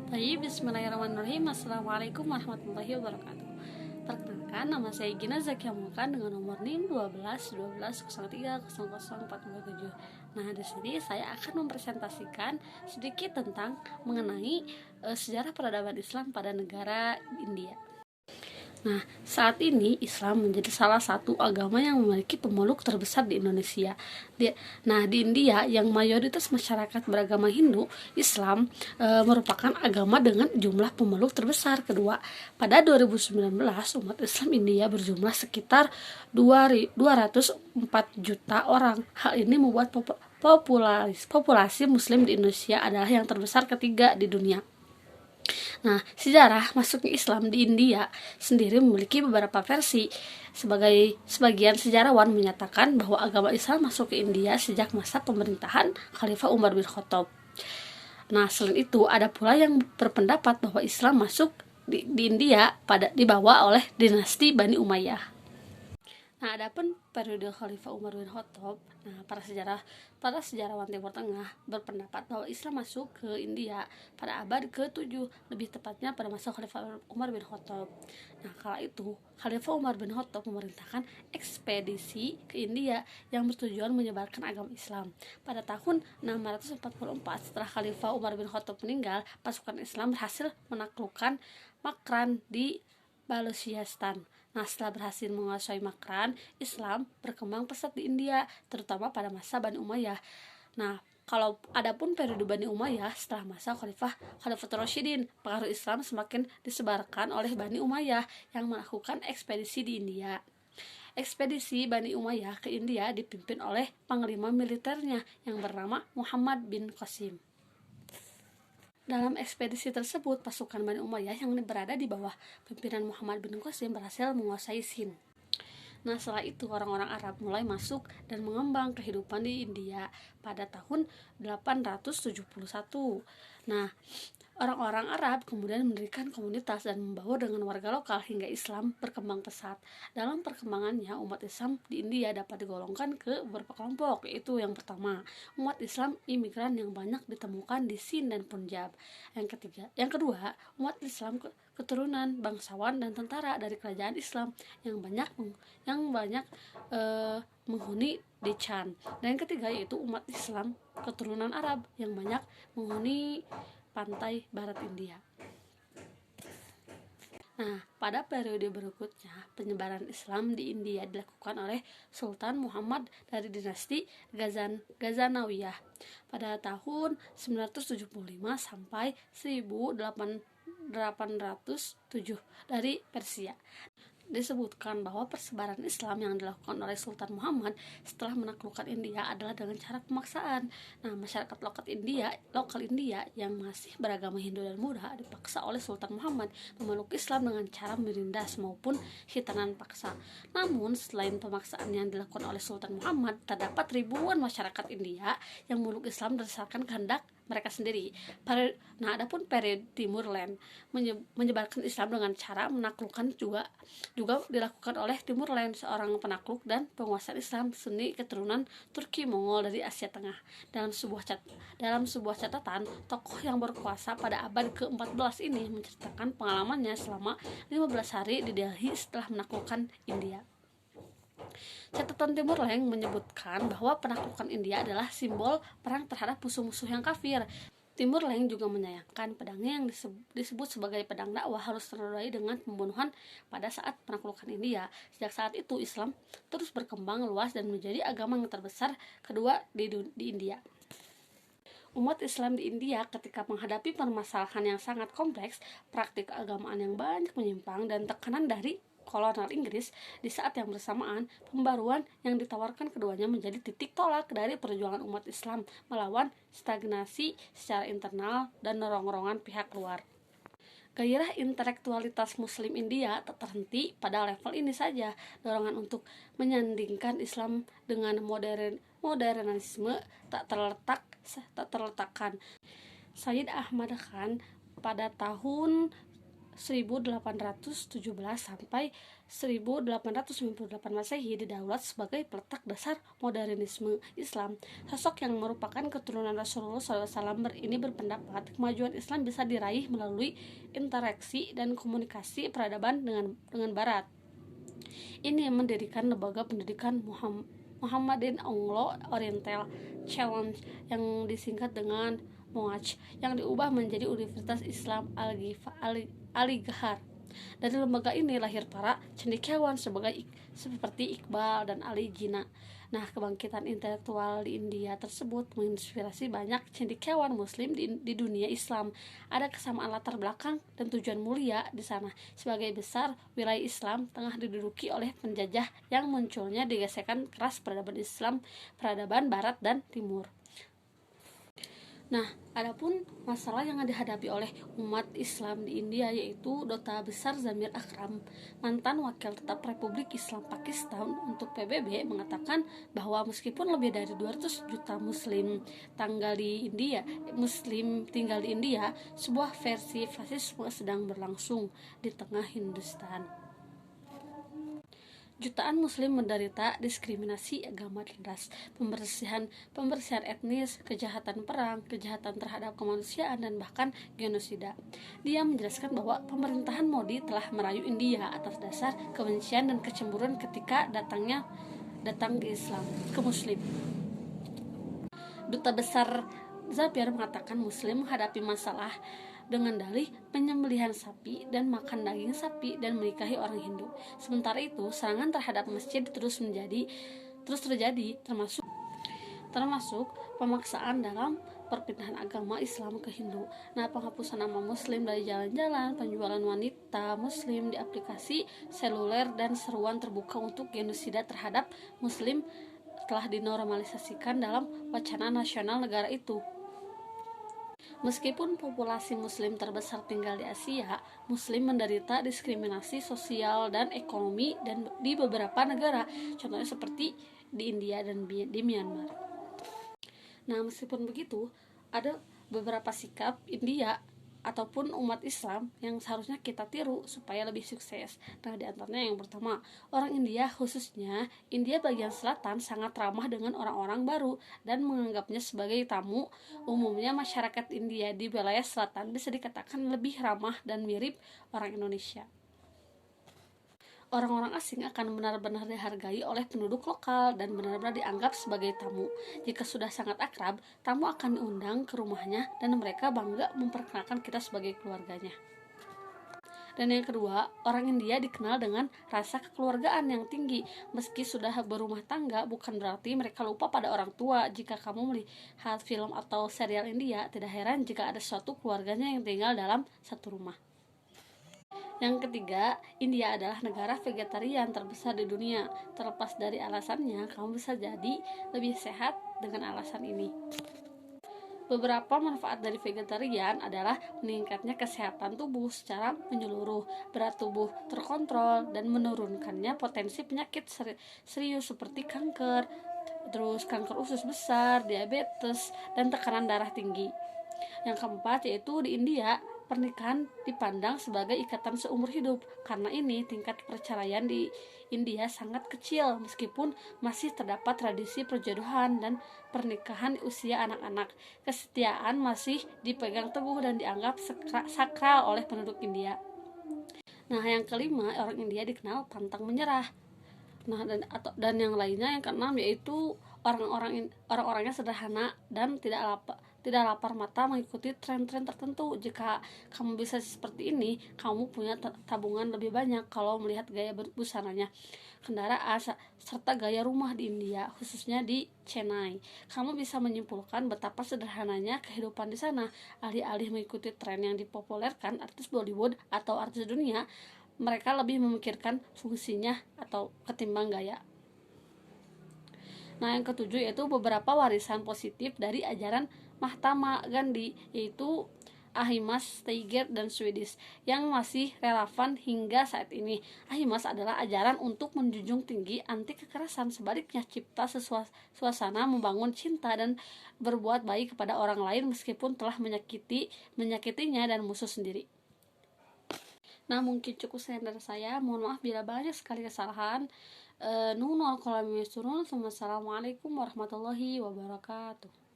Baik, bismillahirrahmanirrahim. Assalamualaikum warahmatullahi wabarakatuh. Perkenalkan, nama saya Gina Zakia Mulkan dengan nomor NIM 12 03 00 427. Nah, di sini saya akan mempresentasikan sedikit tentang mengenai sejarah peradaban Islam pada negara India. Nah, saat ini Islam menjadi salah satu agama yang memiliki pemeluk terbesar di Indonesia. Di India yang mayoritas masyarakat beragama Hindu, Islam merupakan agama dengan jumlah pemeluk terbesar kedua. Pada 2019, umat Islam India berjumlah sekitar 204 juta orang. Hal ini membuat populasi Muslim di Indonesia adalah yang terbesar ketiga di dunia. Nah, sejarah masuknya Islam di India sendiri memiliki beberapa versi. Sebagian sejarawan menyatakan bahwa agama Islam masuk ke India sejak masa pemerintahan Khalifah Umar bin Khattab. Nah, selain itu ada pula yang berpendapat bahwa Islam masuk di India dibawa oleh dinasti Bani Umayyah. Nah, adapun periode Khalifah Umar bin Khattab, para sejarawan Timur Tengah berpendapat bahwa Islam masuk ke India pada abad ke-7, lebih tepatnya pada masa Khalifah Umar bin Khattab. Nah, kala itu Khalifah Umar bin Khattab memerintahkan ekspedisi ke India yang bertujuan menyebarkan agama Islam. Pada tahun 644 setelah Khalifah Umar bin Khattab meninggal, pasukan Islam berhasil menaklukkan Makran di Baluchistan. Nah, setelah berhasil menguasai Makran, Islam berkembang pesat di India, terutama pada masa Bani Umayyah. Nah, kalau adapun periode Bani Umayyah setelah masa Khalifatul Rasyidin, pengaruh Islam semakin disebarkan oleh Bani Umayyah yang melakukan ekspedisi di India. Ekspedisi Bani Umayyah ke India dipimpin oleh panglima militernya yang bernama Muhammad bin Qasim. Dalam ekspedisi tersebut, pasukan Bani Umayyah yang berada di bawah pimpinan Muhammad bin Qasim berhasil menguasai Sind. Nah, setelah itu orang-orang Arab mulai masuk dan mengembang kehidupan di India pada tahun 871. Nah, orang-orang Arab kemudian mendirikan komunitas dan membaur dengan warga lokal hingga Islam berkembang pesat. Dalam perkembangannya, umat Islam di India dapat digolongkan ke beberapa kelompok, yaitu yang pertama, umat Islam imigran yang banyak ditemukan di Sind dan Punjab. Yang kedua, umat Islam keturunan bangsawan dan tentara dari kerajaan Islam yang banyak menghuni Deccan. Dan yang ketiga yaitu umat Islam keturunan Arab yang banyak menghuni pantai barat India. Nah, pada periode berikutnya, penyebaran Islam di India dilakukan oleh Sultan Muhammad dari dinasti Ghaznawiyah pada tahun 975 sampai 1807 dari Persia. Disebutkan bahwa persebaran Islam yang dilakukan oleh Sultan Muhammad setelah menaklukkan India adalah dengan cara pemaksaan. Nah, masyarakat lokal India yang masih beragama Hindu dan Buddha dipaksa oleh Sultan Muhammad memeluk Islam dengan cara menindas maupun hitanan paksa. Namun, selain pemaksaan yang dilakukan oleh Sultan Muhammad, terdapat ribuan masyarakat India yang memeluk Islam berdasarkan kehendak mereka sendiri. Nah, adapun periode Timurland menyebarkan Islam dengan cara menaklukkan juga dilakukan oleh Timurland, seorang penakluk dan penguasa Islam Sunni keturunan Turki Mongol dari Asia Tengah. Dalam sebuah catatan, tokoh yang berkuasa pada abad ke-14 ini menceritakan pengalamannya selama 15 hari di Delhi setelah menaklukkan India. Catatan Timurland menyebutkan bahwa penaklukan India adalah simbol perang terhadap musuh-musuh yang kafir. Timurland juga menyayangkan pedangnya yang disebut sebagai pedang dakwah harus ternodai dengan pembunuhan pada saat penaklukan India. Sejak saat itu Islam terus berkembang luas dan menjadi agama yang terbesar kedua di India. Umat Islam di India ketika menghadapi permasalahan yang sangat kompleks, praktik keagamaan yang banyak menyimpang, dan tekanan dari kolonial Inggris, di saat yang bersamaan pembaruan yang ditawarkan keduanya menjadi titik tolak dari perjuangan umat Islam melawan stagnasi secara internal dan dorongan pihak luar. Gairah intelektualitas Muslim India tak terhenti pada level ini saja. Dorongan untuk menyandingkan Islam dengan modernisme tak terletakkan. Sayyid Ahmad Khan pada tahun 1817 sampai 1898 Masehi didaulat sebagai peletak dasar modernisme Islam. Sosok yang merupakan keturunan Rasulullah SAW ini berpendapat kemajuan Islam bisa diraih melalui interaksi dan komunikasi peradaban dengan Barat. Ini mendirikan lembaga pendidikan Muhammadiyah Anglo-Oriental Challenge yang disingkat dengan MOACH, yang diubah menjadi Universitas Islam Al-Azhar. Dari lembaga ini lahir para cendekiawan seperti Iqbal dan Ali Jinnah. Nah, kebangkitan intelektual di India tersebut menginspirasi banyak cendekiawan Muslim di dunia Islam. Ada kesamaan latar belakang dan tujuan mulia di sana. Sebagai besar, wilayah Islam tengah diduduki oleh penjajah yang munculnya digesekan keras peradaban Barat dan Timur. Nah, adapun masalah yang dihadapi oleh umat Islam di India yaitu Duta Besar Zamir Akram, mantan wakil tetap Republik Islam Pakistan untuk PBB, mengatakan bahwa meskipun lebih dari 200 juta Muslim tinggal di India, sebuah versi fasisme sedang berlangsung di tengah Hindustan. Jutaan Muslim menderita diskriminasi agama dan ras, pembersihan etnis, kejahatan perang, kejahatan terhadap kemanusiaan, dan bahkan genosida. Dia menjelaskan bahwa pemerintahan Modi telah merayu India atas dasar kebencian dan kecemburuan ketika datang ke Muslim. Duta Besar Zabir mengatakan Muslim menghadapi masalah dengan dalih penyembelihan sapi dan makan daging sapi dan menikahi orang Hindu. Sementara itu, serangan terhadap masjid terus terjadi, termasuk pemaksaan dalam perpindahan agama Islam ke Hindu. Nah, penghapusan nama Muslim dari jalan-jalan, penjualan wanita Muslim di aplikasi seluler, dan seruan terbuka untuk genosida terhadap Muslim telah dinormalisasikan dalam wacana nasional negara itu. Meskipun populasi Muslim terbesar tinggal di Asia, Muslim menderita diskriminasi sosial dan ekonomi di beberapa negara, contohnya seperti di India dan di Myanmar. Nah, meskipun begitu, ada beberapa sikap India ataupun umat Islam yang seharusnya kita tiru supaya lebih sukses. Nah, di antaranya yang pertama, orang India, khususnya India bagian selatan, sangat ramah dengan orang-orang baru dan menganggapnya sebagai tamu. Umumnya masyarakat India di wilayah selatan bisa dikatakan lebih ramah dan mirip orang Indonesia. Orang-orang asing akan benar-benar dihargai oleh penduduk lokal dan benar-benar dianggap sebagai tamu. Jika sudah sangat akrab, tamu akan diundang ke rumahnya dan mereka bangga memperkenalkan kita sebagai keluarganya. Dan yang kedua, orang India dikenal dengan rasa kekeluargaan yang tinggi. Meski sudah berumah tangga, bukan berarti mereka lupa pada orang tua. Jika kamu melihat film atau serial India, tidak heran jika ada suatu keluarganya yang tinggal dalam satu rumah. Yang ketiga, India adalah negara vegetarian terbesar di dunia. Terlepas dari alasannya, kamu bisa jadi lebih sehat dengan alasan ini. Beberapa manfaat dari vegetarian adalah meningkatnya kesehatan tubuh secara menyeluruh, berat tubuh terkontrol, dan menurunkannya potensi penyakit serius seperti kanker usus besar, diabetes, dan tekanan darah tinggi. Yang keempat yaitu di India, pernikahan dipandang sebagai ikatan seumur hidup. Karena ini, tingkat perceraian di India sangat kecil meskipun masih terdapat tradisi perjodohan dan pernikahan usia anak-anak. Kesetiaan masih dipegang teguh dan dianggap sakral oleh penduduk India. Nah, yang kelima, orang India dikenal pantang menyerah. Nah, dan yang lainnya, yang keenam yaitu orang-orangnya sederhana dan tidak lapar mata mengikuti tren-tren tertentu. Jika kamu bisa seperti ini, kamu punya tabungan lebih banyak kalau melihat gaya busananya, kendaraan, serta gaya rumah di India, khususnya di Chennai. Kamu bisa menyimpulkan betapa sederhananya kehidupan di sana. Alih-alih mengikuti tren yang dipopulerkan artis Bollywood atau artis dunia, mereka lebih memikirkan fungsinya atau ketimbang gaya. Nah, yang ketujuh yaitu beberapa warisan positif dari ajaran Mahatma Gandhi, yaitu Ahimsa Tiger dan Swedish, yang masih relevan hingga saat ini. Ahimsa adalah ajaran untuk menjunjung tinggi anti kekerasan, sebaliknya cipta suasana membangun cinta dan berbuat baik kepada orang lain meskipun telah menyakitinya dan musuh sendiri. Nah, mungkin cukup sekian dari saya. Mohon maaf bila banyak sekali kesalahan. Nunul kalau misalnya. Wassalamualaikum warahmatullahi wabarakatuh.